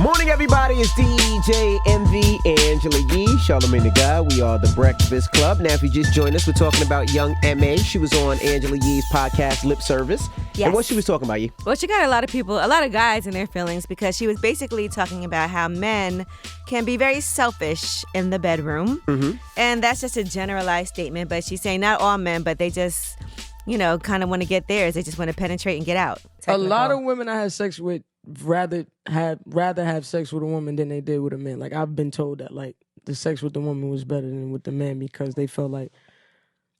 Morning, everybody. It's DJ MV, Angela Yee, Charlamagne the Guy. We are the Breakfast Club. Now, if you just joined us, we're talking about young M.A. She was on Angela Yee's podcast, Lip Service. Yes. And what she was talking about, Yee? Well, she got a lot of guys in their feelings because she was basically talking about how men can be very selfish in the bedroom. Mm-hmm. And that's just a generalized statement, but she's saying not all men, but they just, kind of want to get theirs. They just want to penetrate and get out. A lot of women I had sex with rather have sex with a woman than they did with a man. Like, I've been told that, like, the sex with the woman was better than with the man because they felt like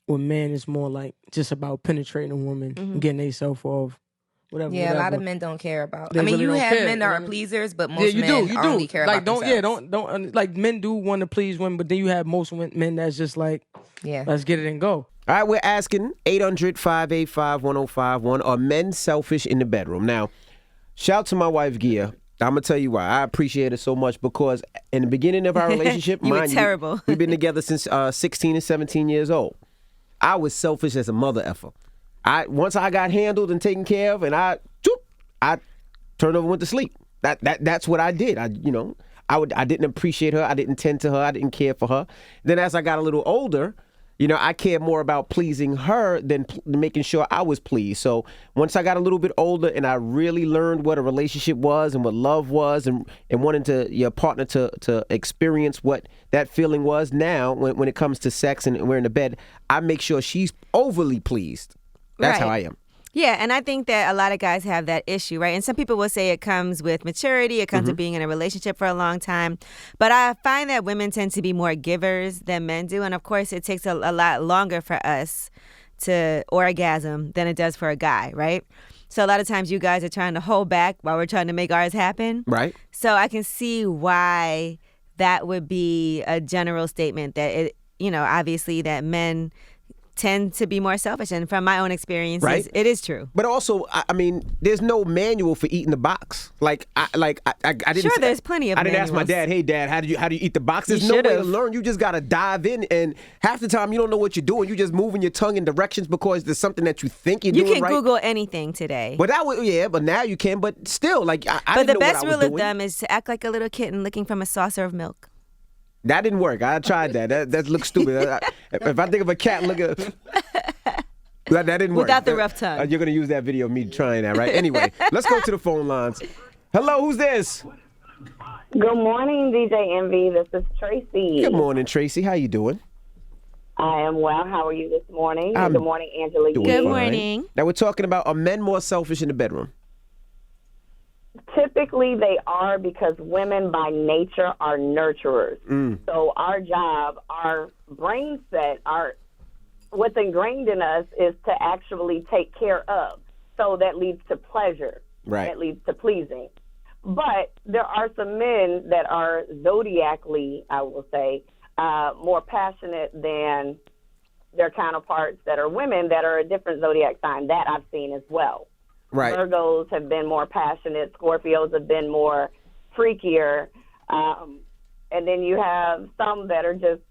with men it's more like just about penetrating a woman and getting themselves off. Whatever. A lot of men don't care about. They really you don't have care, men that are pleasers, but most men only care like, about themselves. don't like men do want to please women, but then you have most men that's just like, let's get it and go. All right, we're asking 800-585-1051, are men selfish in the bedroom? Now, shout out to my wife, Gia. I'm going to tell you why. I appreciate it so much because in the beginning of our relationship, You were terrible. We've been together since 16 and 17 years old. I was selfish as a mother effer. Once I got handled and taken care of, and I turned over and went to sleep. That's what I did. I didn't appreciate her. I didn't tend to her. I didn't care for her. Then as I got a little older, I cared more about pleasing her than making sure I was pleased. So once I got a little bit older and I really learned what a relationship was and what love was and wanting your partner to experience what that feeling was, now when it comes to sex and we're in the bed, I make sure she's overly pleased. That's how I am. Yeah, and I think that a lot of guys have that issue, right? And some people will say it comes with maturity, it comes with being in a relationship for a long time. But I find that women tend to be more givers than men do. And of course, it takes a lot longer for us to orgasm than it does for a guy, right? So a lot of times you guys are trying to hold back while we're trying to make ours happen. Right. So I can see why that would be a general statement that, obviously that men tend to be more selfish, and from my own experiences, it is true. But also, I mean, there's no manual for eating the box. I didn't. Sure, there's plenty of. I didn't manuals. ask my dad, "Hey, Dad, how do you eat the box?" There's no way to learn. You just gotta dive in, and half the time you don't know what you're doing. You just moving your tongue in directions because there's something that you think you're doing right. You can Google anything today. But but now you can. But still, I but didn't the know best what I was rule of doing. thumb is to act like a little kitten licking from a saucer of milk. That didn't work. I tried that. That looks stupid. If I think of a cat looking. That didn't work. Without the rough tongue. You're going to use that video of me trying that, right? Anyway, let's go to the phone lines. Hello, who's this? Good morning, DJ Envy. This is Tracy. Good morning, Tracy. How you doing? I am well. How are you this morning? Good morning, Angela. Good morning. Now, we're talking about, are men more selfish in the bedroom? Typically, they are because women by nature are nurturers. So our job, our brain set, what's ingrained in us is to actually take care of. So that leads to pleasure. Right. That leads to pleasing. But there are some men that are zodiacally, I will say, more passionate than their counterparts that are women that are a different zodiac sign. That I've seen as well. Right. Virgos have been more passionate. Scorpios have been more freakier. And then you have some that are just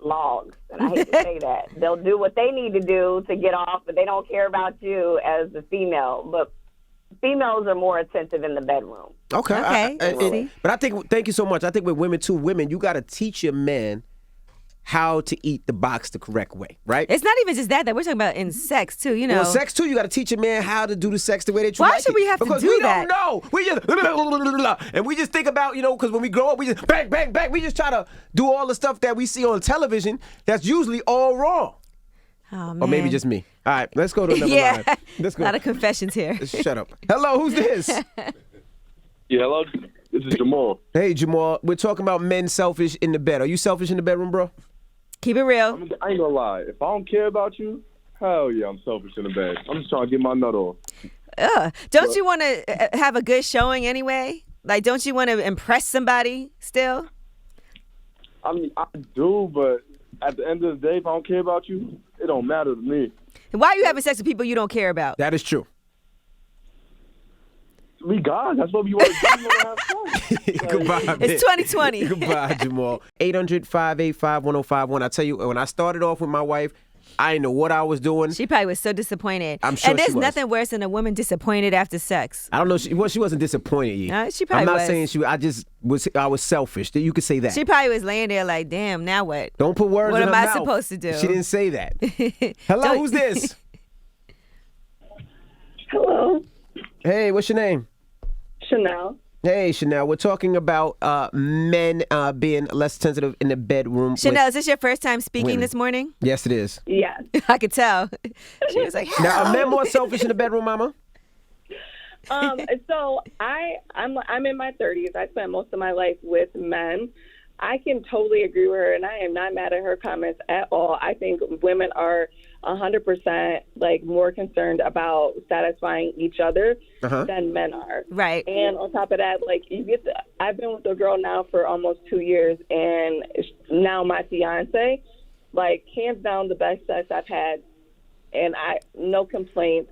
logs. And I hate to say that. They'll do what they need to do to get off, but they don't care about you as the female. But females are more attentive in the bedroom. Okay. Okay. But I think, thank you so much. I think with women, you got to teach your men how to eat the box the correct way, right? It's not even just that we're talking about in sex too, Well, sex too, you got to teach a man how to do the sex the way that you Why like should it. we have to because do we that? don't know. We just and we just think about, because when we grow up, we just bang, bang, bang. We just try to do all the stuff that we see on television that's usually all wrong. Oh, man. Or maybe just me. All right, let's go to another line. Let's go. A lot of confessions here. Shut up. Hello, who's this? Yeah, hello. This is Jamal. Hey, Jamal. We're talking about men selfish in the bed. Are you selfish in the bedroom, bro? Keep it real. I ain't gonna lie. If I don't care about you, hell yeah, I'm selfish in the bed. I'm just trying to get my nut off. Don't you want to have a good showing anyway? Like, don't you want to impress somebody still? I mean, I do, but at the end of the day, if I don't care about you, it don't matter to me. Why are you having sex with people you don't care about? That is true. We guys, that's what we want to do. We want to have fun. Goodbye, It's 2020. Goodbye, Jamal. 800-585-1051. I tell you, when I started off with my wife, I didn't know what I was doing. She probably was so disappointed. I'm sure and there's she was. nothing worse than a woman disappointed after sex. I don't know. She wasn't disappointed. She probably I'm not was. saying she. I was selfish. You could say that. She probably was laying there like, damn, now what? Don't put words What in her am mouth. I supposed to do? She didn't say that. Hello, who's this? Hello, Hey, what's your name? Chanel. Hey, Chanel. We're talking about men being less sensitive in the bedroom. Chanel, is this your first time speaking women. this morning? Yes, it is. Yes. I could tell. She was like, Now, are men more selfish in the bedroom, Mama? So I'm in my 30s. I spent most of my life with men. I can totally agree with her, and I am not mad at her comments at all. I think women are 100% like more concerned about satisfying each other than men are. Right. And on top of that, like I've been with a girl now for almost 2 years, and now my fiance, like hands down the best sex I've had, and no complaints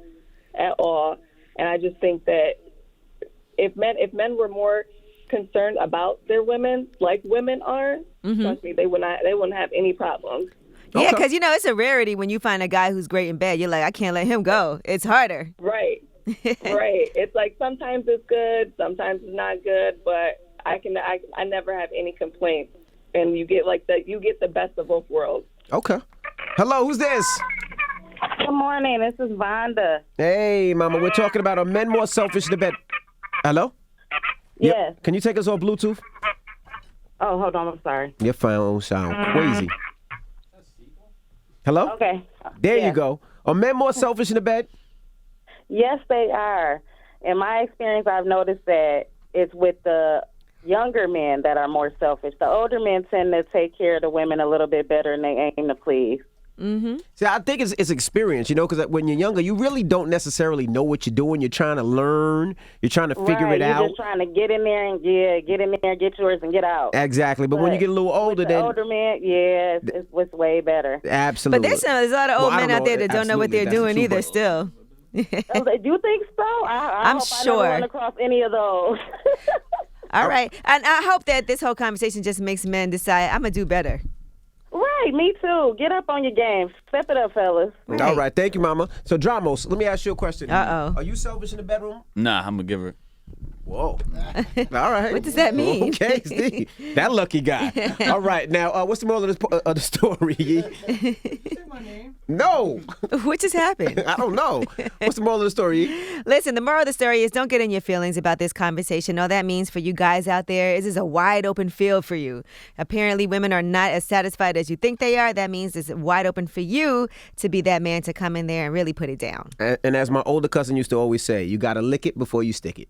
at all. And I just think that if men were more concerned about their women like women are, trust me, they wouldn't have any problems. Yeah, because, it's a rarity when you find a guy who's great in bed. You're like, I can't let him go. It's harder. Right. Right. It's like sometimes it's good, sometimes it's not good, but I never have any complaints. And you get the best of both worlds. Okay. Hello, who's this? Good morning. This is Vonda. Hey, Mama. We're talking about are men more selfish in the bed? Hello? Yes. Yep. Can you take us off Bluetooth? Oh, hold on. I'm sorry. Your phone sound crazy. Hello? Okay. There Yeah. you go. Are men more selfish in the bed? Yes, they are. In my experience, I've noticed that it's with the younger men that are more selfish. The older men tend to take care of the women a little bit better, and they aim to please. Mm-hmm. See, I think it's experience, because when you're younger, you really don't necessarily know what you're doing. You're trying to learn. You're trying to figure it out. You're just trying to get in there and get yours and get out. Exactly. But when you get a little older, the older men, it's way better. Absolutely. But there's a lot of old I men don't out there know. that don't know what they're Absolutely. doing That's the either truth. still. Do you think so? I'm hope sure. I never run across any of those. All right. And I hope that this whole conversation just makes men decide, I'm going to do better. Right, me too. Get up on your game. Step it up, fellas. Right. All right. Thank you, Mama. So, Dramos, let me ask you a question. Uh-oh. Are you selfish in the bedroom? Nah, I'm a giver. Whoa. All right. What does that mean? Okay, Steve. That lucky guy. All right. Now, what's the moral of the story? Say my name. No. What just happened? I don't know. What's the moral of the story? Listen, the moral of the story is don't get in your feelings about this conversation. All that means for you guys out there is a wide open field for you. Apparently, women are not as satisfied as you think they are. That means it's wide open for you to be that man to come in there and really put it down. And as my older cousin used to always say, you got to lick it before you stick it.